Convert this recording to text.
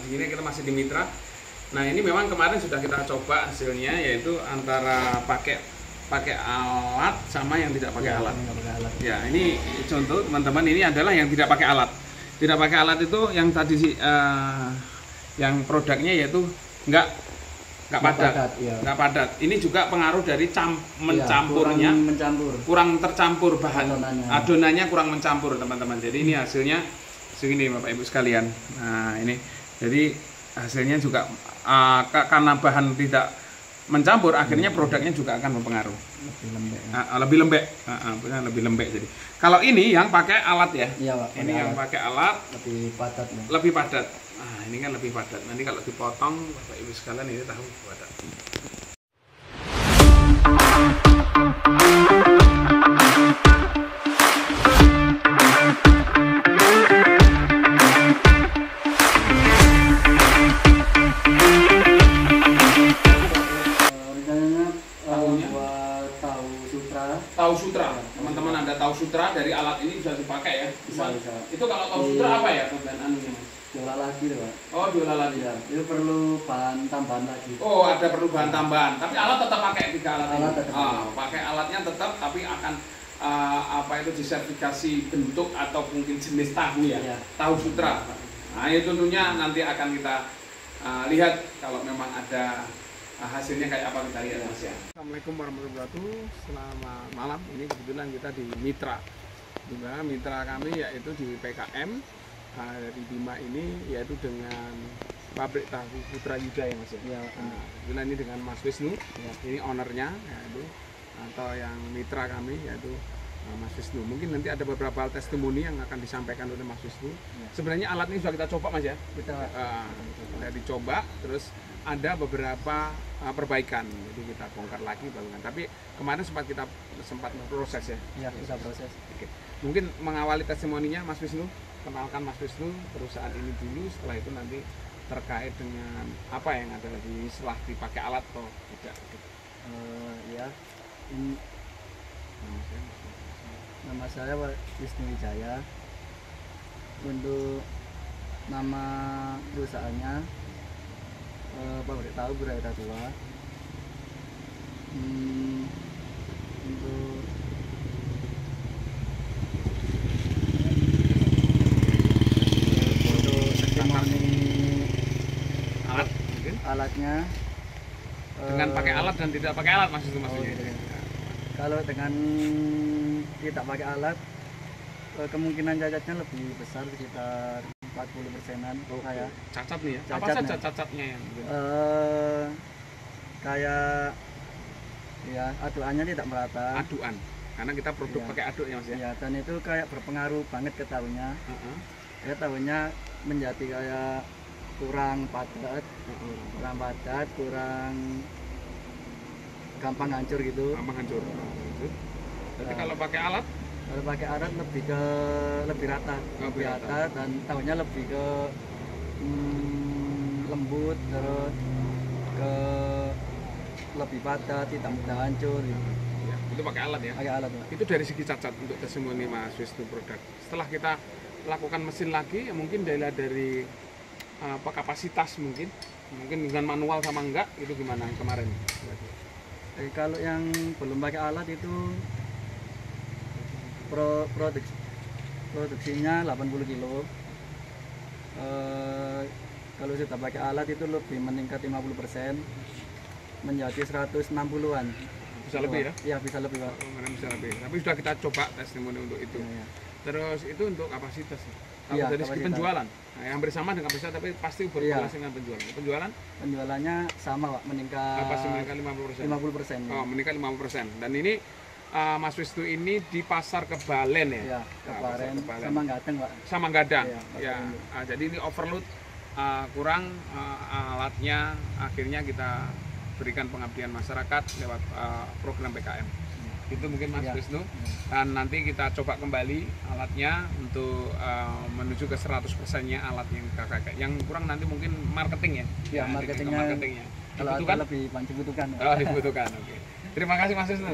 di sini kita masih di Mitra. Nah ini memang kemarin sudah kita coba hasilnya, yaitu antara pakai alat sama yang tidak pakai alat. Ya ini contoh teman-teman, ini adalah yang tidak pakai alat. Tidak pakai alat itu yang tadi yang produknya yaitu nggak padat, nggak padat. Ini juga pengaruh dari mencampurnya, kurang tercampur bahan adonannya kurang mencampur teman-teman. Jadi ini hasilnya segini Bapak Ibu sekalian. Nah ini jadi hasilnya juga karena bahan tidak mencampur, akhirnya produknya juga akan mempengaruh. Lebih lembek. Lebih lembek. Jadi kalau ini yang pakai alat ya. Ini yang pakai alat lebih padat. Lebih padat. Nah, ini kan lebih padat. Nanti kalau dipotong Bapak Ibu sekalian ini tahu padat. Tahu sutra, teman-teman, ada tahu sutra dari alat ini bisa dipakai ya? Bisa. Itu kalau tahu sutra apa ya bagian anunya Mas? Diolah lagi Pak. Oh, diolah lagi. Ya, itu perlu bahan tambahan lagi. Oh, ada perlu bahan tambahan. Tapi alat tetap pakai 3 alat ini. Tetap. Pakai alatnya tetap, tapi akan disertifikasi bentuk atau mungkin jenis tahu ya. Tahu sutra. Nah, itu tentunya nanti akan kita lihat kalau memang ada hasilnya kayak apa, kita lihat Mas ya. Assalamualaikum warahmatullahi wabarakatuh. Selamat malam. Ini kebetulan kita di Mitra. Di mana mitra kami yaitu di PKM dari Bima ini, yaitu dengan pabrik tahu Putra Yuda ya Mas ya. Kebetulan ini dengan Mas Wisnu. Ini ownernya yaitu, atau yang mitra kami yaitu Mas Wisnu. Mungkin nanti ada beberapa testimoni yang akan disampaikan oleh Mas Wisnu. Sebenarnya alat ini sudah kita coba Mas ya. Kita dicoba, terus ada beberapa perbaikan, jadi kita bongkar lagi bangunan. Tapi kemarin sempat proses ya. Iya, bisa proses. Oke. Mungkin mengawali testimoninya Mas Wisnu, kenalkan Mas Wisnu perusahaan ini dulu, setelah itu nanti terkait dengan apa yang ada lagi setelah dipakai alat atau tidak. Ya, ini nama saya Pak Wisnu Wijaya. Untuk nama perusahaannya pabrik tahu Buraida Tua. Untuk testimoni Alat mungkin? Alatnya Dengan pakai alat dan tidak pakai alat Mas itu maksudnya. Kalau dengan tidak pakai alat, kemungkinan cacatnya lebih besar, sekitar 40%-an. Kayak cacat nih ya? Apa saja cacatnya yang kayak ya aduannya tidak merata. Aduan, karena kita produk pakai aduk ya Mas ya? Ya, dan itu kayak berpengaruh banget ke tahunya. Ya, tahunya menjadi kayak kurang padat, kurang gampang hancur gitu. Gampang hancur. Jadi kalau pakai alat? Kalau pakai alat lebih rata, dan tahunya lebih ke lembut, terus lebih padat, tidak mudah hancur gitu. Ya, itu pakai alat ya? Pakai alat. Itu dari segi cacat untuk testimoni Mas Wisnu produk. Setelah kita lakukan mesin lagi, ya mungkin dari kapasitas mungkin dengan manual sama enggak, itu gimana kemarin? Kalau yang belum pakai alat itu produksinya 80 kilo. Kalau sudah pakai alat itu lebih meningkat 50%, menjadi 160-an. Bisa lebih ya? Iya, bisa lebih Pak. Bisa lebih. Tapi sudah kita coba testimoni untuk itu. Terus itu untuk kapasitas. Kalau dari segi penjualan, nah, yang bersama dengan kapasitas, tapi pasti berkorelasi dengan penjualan. Penjualannya sama Pak, meningkat. Pasti meningkat 50%. 50%. Oh, meningkat 50%. Dan ini Mas Wisnu ini di pasar Kebalen ya? Iya, Kebalen. Sama Gadang Pak. Sama Gadang. Ya. Jadi ini overload, kurang alatnya, akhirnya kita berikan pengabdian masyarakat lewat program PKM. Itu mungkin Mas Wisnu. Dan nanti kita coba kembali alatnya untuk menuju ke 100%-nya alat yang kakak. Yang kurang nanti mungkin marketing ya? Iya, marketingnya. Kalau dibutuhkan? Lebih dibutuhkan. Oh, dibutuhkan. Oke. Terima kasih Mas Wisnu.